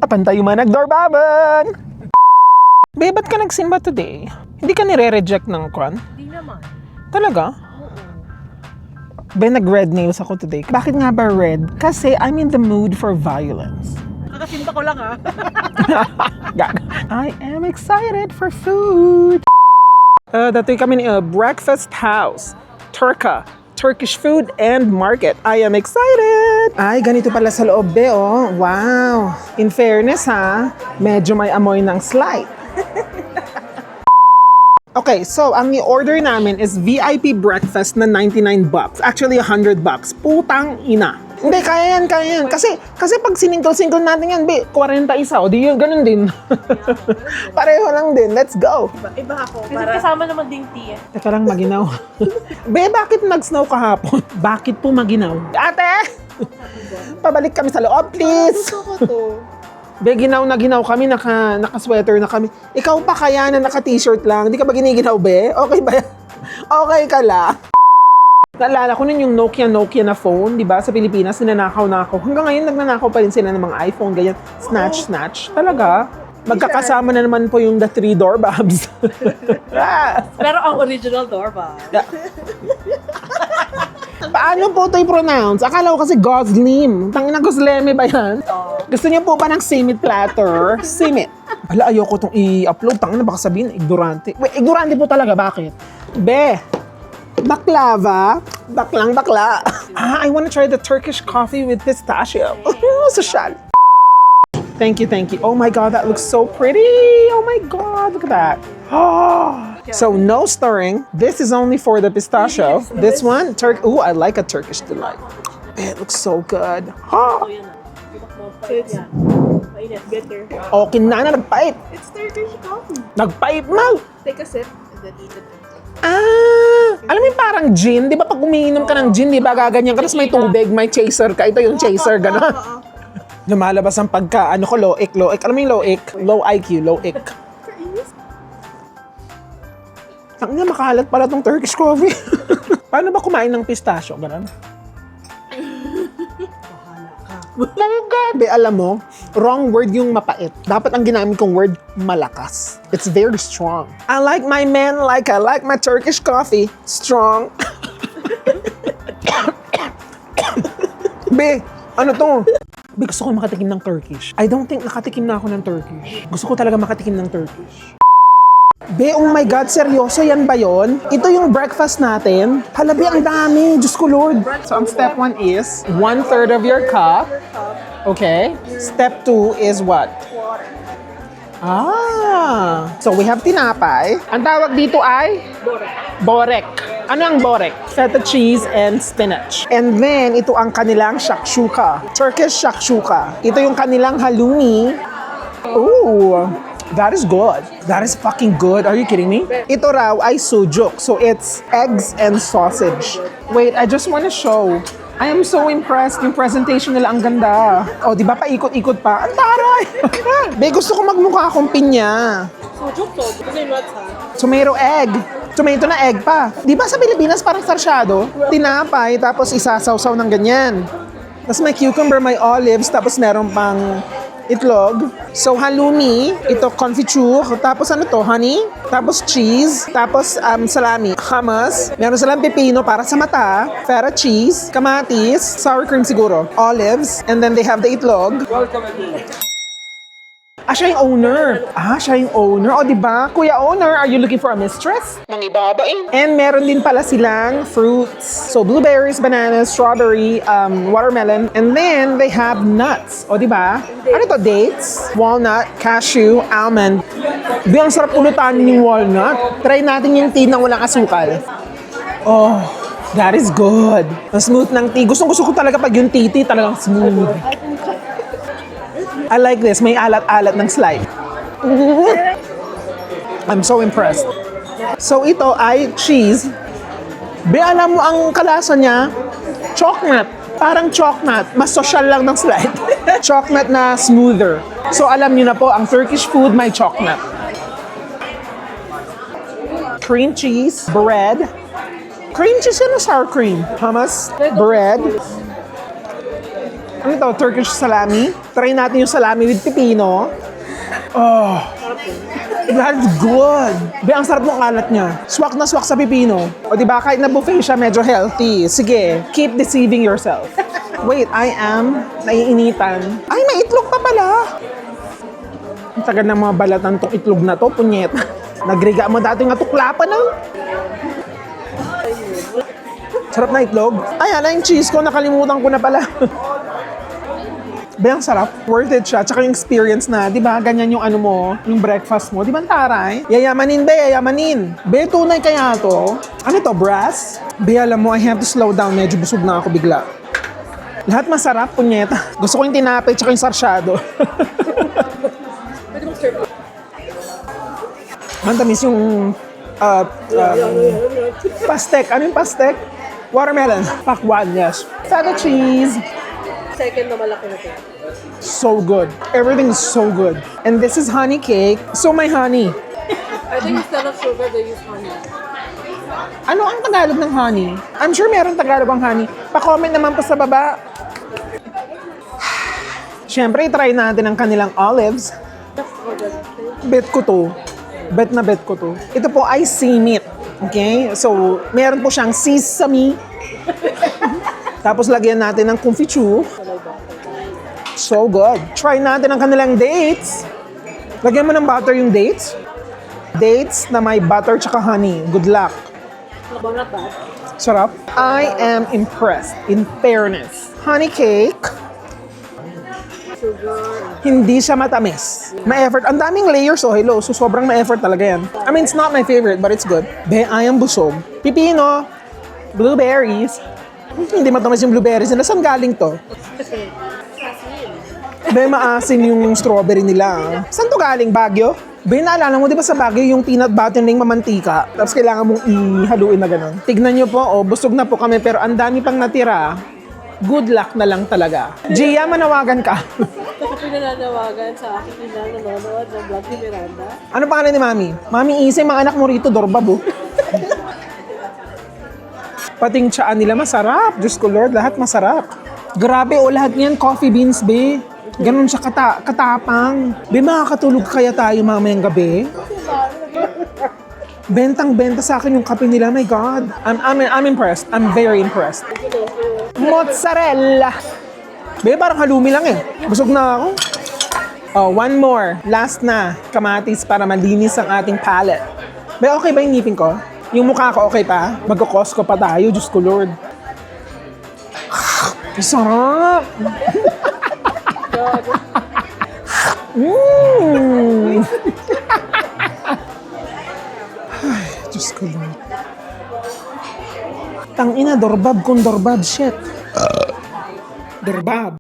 Apantay yung mga nagdorbaban! Be, ba't ka nagsimba today? Hindi ka nire-reject ng kwan? Hindi naman. Talaga? Oo. Be, nag-red nails ako today. Bakit nga ba red? Kasi I'm in the mood for violence. Kakasimba ko lang ha. Gag. I am excited for food. Datoy kami ni breakfast house. Turka. Turkish food and market. I am excited! Ay, ganito pala sa loob, be, oh. Wow. In fairness, ha, medyo may amoy ng slight. Okay, so ang i-order namin is VIP breakfast na $99. Actually, $100. Putang ina. Hindi, kaya yan. Kasi pag siningkle-single natin yan, be, 41. O di yun, ganun din. Pareho lang din. Let's go. Iba ako. Kasi kasama naman ding tea. Teka lang, maginaw. Be, bakit nag-snow kahapon? Bakit po maginaw? Ate! Pabalik kami sa loob, please! Gusto ko to. Be, ginaw na ginaw kami, naka-sweater na kami. Ikaw pa kaya na naka-t-shirt lang? Hindi ka ba giniginaw, be? Okay ba yan? Okay ka lang. Naalala ko nun yung Nokia na phone, di ba? Sa Pilipinas, ninanakaw na ako. Hanggang ngayon, nagnanakaw pa rin sila ng mga iPhone, ganyan. Snatch. Talaga? Magkakasama na naman po yung the 3 doorbabs. Pero ang original door ba? Paano po ito i-pronounce? Akala ko kasi Goslim. Tangina Gosleme ba yan? Gusto niyo po ba ng simit platter? Simit. Ala, ayoko itong i-upload. Tangina, baka sabihin, ignorante. Wait, ignorante po talaga. Bakit? Be, baklava. Bakla. I wanna try the Turkish coffee with pistachio. Social. Thank you. Oh my God, that looks so pretty. Oh my God, look at that. So no stirring. This is only for the pistachio. This one, Ooh, I like a Turkish delight. It looks so good. Mainit, bitter. Okay na, nagpait. It's Turkish coffee. Nagpait mo. Take a sip and then eat it. Alam mo yung parang gin? Di ba pag umiinom ka ng gin, di ba gaganyan ka, tapos may tubig, may chaser ka. Ito yung chaser, gano'n. Lumalabas ang pagka, loic. Alam mo yung loic? Low IQ, loic. Tangina, makalat pala tong Turkish coffee. Paano ba kumain ng pistachio? Ganun? Be, alam mo, wrong word yung mapait. Dapat ang ginamit kong word, malakas. It's very strong. I like my men like I like my Turkish coffee. Strong. Be, ano to? Be, gusto ko makatikim ng Turkish. I don't think nakatikim na ako ng Turkish. Gusto ko talaga makatikim ng Turkish. Be, oh my God, seryoso yan ba yun? Ito yung breakfast natin. Halabi, ang dami. Diyos ko, Lord. So, ang step 1 is 1/3 of your cup. Okay. Step 2 is what? So we have tinapay. Ang tawag dito ay? Borek. Ano ang borek? Feta cheese and spinach. And then, ito ang kanilang shakshuka. Turkish shakshuka. Ito yung kanilang halloumi. Ooh. That is good. That is fucking good. Are you kidding me? Ito raw ay sujuk. So it's eggs and sausage. Wait, I just want to show. I am so impressed. Yung presentation nila ang ganda. Oh, di ba paikot-ikot pa? Ang taray! Be, gusto ko magmukha akong pinya. Sujuk. Kasi nuts ha? Tomato egg. Tomato na egg pa. Di ba sa Pilipinas parang sarsyado? Tinapay, tapos isasawsaw ng ganyan. Tapos may cucumber, may olives, tapos meron pang itlog. So, halloumi, ito confiture, tapos ano to, honey, tapos cheese, tapos salami, hummus, meron silang pipino para sa mata, feta cheese, kamatis, sour cream siguro, olives, and then they have the itlog. Welcome again. Siya yung owner. Siya yung owner. O, diba? Kuya owner, are you looking for a mistress? Nang ibabain. And meron din pala silang fruits. So, blueberries, bananas, strawberry, watermelon. And then, they have nuts. O, diba? Ano to? Dates, walnut, cashew, almond. Di, ang sarap ulutan yung walnut. Try natin yung tea na walang asukal. Oh, that is good. Ang smooth ng tea. Gustong-gusto ko talaga pag yung tea talagang smooth. I like this. May alat-alat ng slide. I'm so impressed. So ito ay cheese. Be, alam mo ang kalasa niya? Chocolate. Parang chocolate. Mas social lang ng slide. Chocolate na smoother. So alam niyo na po, ang Turkish food may chocolate. Cream cheese, bread. Cream cheese and sour cream. Hummus, bread. Ano to? Turkish salami? Try natin yung salami with pipino. Oh, that's good. Be, ang sarap ng kalat niya. Swak na swak sa pipino. O diba, kahit na buffet siya, medyo healthy. Sige, keep deceiving yourself. Wait, I am naiinitan. Ay, may itlog pa pala. Ang tagal ng mga balatan tong itlog na to, punyet. Nagriga mo dati nga tuklapan ng. Sarap na itlog. Ay, ala yung cheese ko, nakalimutan ko na pala. Be, ang sarap. Worth it siya. Tsaka yung experience na, di ba, ganyan yung ano mo, yung breakfast mo. Di ba, ang taray? Yayamanin, be, yayamanin. Be, tunay kaya to? Ano to, brass? Be, alam mo, I have to slow down. Medyo busog na ako bigla. Lahat masarap, punyeta. Gusto ko yung tinapay, tsaka yung sarsyado. Pwede mong serve. Mantamis yung pastek. Ano yung pastek? Watermelon. Pakwan, yes. Feta cheese. Second na malaki na to. So good. Everything is so good. And this is honey cake. So my honey. I think instead of sugar, they use honey. Ano ang Tagalog ng honey? I'm sure meron Tagalog ang honey. Pa-comment naman po sa baba. Siyempre, try natin ang kanilang olives. Bet ko to. Bet na bet ko to. Ito po ay simit. Okay? So, meron po siyang sesame. Tapos lagyan natin ng confiture. So good. Try natin ang kanilang dates. Lagyan mo ng butter yung dates. Dates na may butter tsaka honey. Good luck. Not bad. Sarap. I am impressed. In fairness. Honey cake. Sugar. Hindi siya matamis. May effort. Ang daming layers, oh, hello. So, sobrang may effort talaga yan. I mean, it's not my favorite, but it's good. Be, I am busog. Pipino. Blueberries. Hindi matamis yung blueberries nila. Saan galing to? Be, maasin yung strawberry nila. Saan to galing? Baguio? Be, naalala mo, di ba sa Baguio yung peanut butter na yung mamantika? Tapos kailangan mong ihaluin na gano'n. Tignan nyo po, oh, busog na po kami, pero ang dami pang natira. Good luck na lang talaga. Gia, manawagan ka. Ako pinananawagan sa aking ina na nanonood ng vlog ni Miranda. Ano pangalan ni Mami? Mami Isa, mga anak mo rito, Dorbab, oh. Pating tsaan nila, masarap. Diyos ko Lord, lahat masarap. Grabe, oh, lahat niyan, coffee beans, be. Ganon siya katapang. Be, makakatulog kaya tayo mamayang gabi? Bentang-benta sa akin yung kape nila, my God. I'm impressed. I'm very impressed. Mozzarella. Be, parang halumi lang eh. Busog na ako. Oh, one more. Last na. Kamatis para malinis ang ating palate. Be, okay ba yung ngipin ko? Yung mukha ko okay pa? Magkakos ko pa tayo, Diyos ko Lord. Sarap! Ay, Diyos ko Lord. Tangina, Dorbab kung Dorbab, shit. Dorbab.